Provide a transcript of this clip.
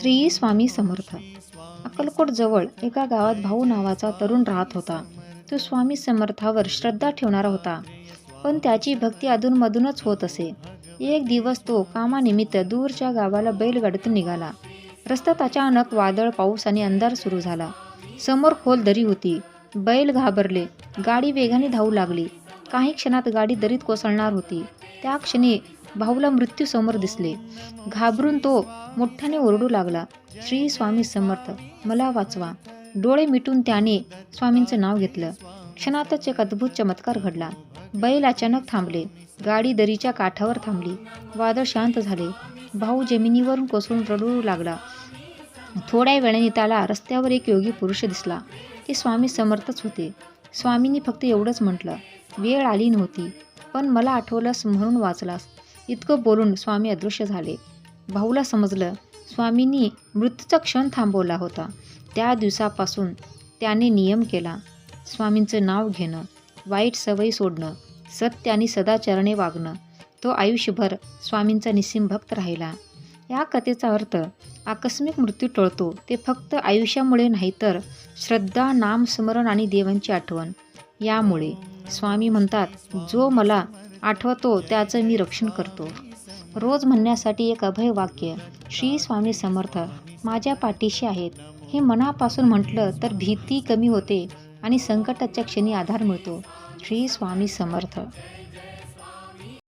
श्री स्वामी समर्थ. अक्कलकोट जवळ एका गावात भाऊ नावाचा तरुण राहत होता. तो स्वामी समर्थावर श्रद्धा ठेवणारा होता, पण त्याची भक्ती अधूनमधूनच होत असे. एक दिवस तो कामानिमित्त दूरच्या गावाला बैलगाडीतून निघाला. रस्त्यात अचानक वादळ, पाऊस आणि अंधार सुरू झाला. समोर खोल दरी होती. बैल घाबरले. गाडी वेगाने धावू लागली. काही क्षणात गाडी दरीत कोसळणार होती. त्या क्षणी भाऊला मृत्यू समोर दिसले. घाबरून तो मोठ्याने ओरडू लागला, श्री स्वामी समर्थ, मला वाचवा. डोळे मिटून त्याने स्वामींचं नाव घेतलं. क्षणातच एक अद्भुत चमत्कार घडला. बैल अचानक थांबले. गाडी दरीच्या काठावर थांबली. वादळ शांत झाले. भाऊ जमिनीवरून कोसळून रडू लागला. थोड्या वेळाने त्याला रस्त्यावर एक योगी पुरुष दिसला. ते स्वामी समर्थच होते. स्वामींनी फक्त एवढंच म्हटलं, वेळ आली नव्हती, पण मला आठवलंस म्हणून वाचलास. इतकं बोलून स्वामी अदृश्य झाले. भाऊला समजलं, स्वामींनी मृत्यूचा क्षण थांबवला होता. त्या दिवसापासून त्याने नियम केला, स्वामींचं नाव घेणं, वाईट सवयी सोडणं, सत्य आणि सदाचरणे वागणं. तो आयुष्यभर स्वामींचा निस्सीम भक्त राहिला. या कथेचा अर्थ, आकस्मिक मृत्यू टळतो ते फक्त आयुष्यामुळे नाही, तर श्रद्धा, नामस्मरण आणि देवांची आठवण यामुळे. स्वामी म्हणतात, जो मला आठवतो त्याचं मी रक्षण करतो. रोज म्हणण्यासाठी एक अभय वाक्य, श्री स्वामी समर्थ माझ्या पाठीशी आहेत, हे मनापासून म्हटलं तर भीती कमी होते आणि संकटाच्या क्षणी आधार मिळतो. श्री स्वामी समर्थ.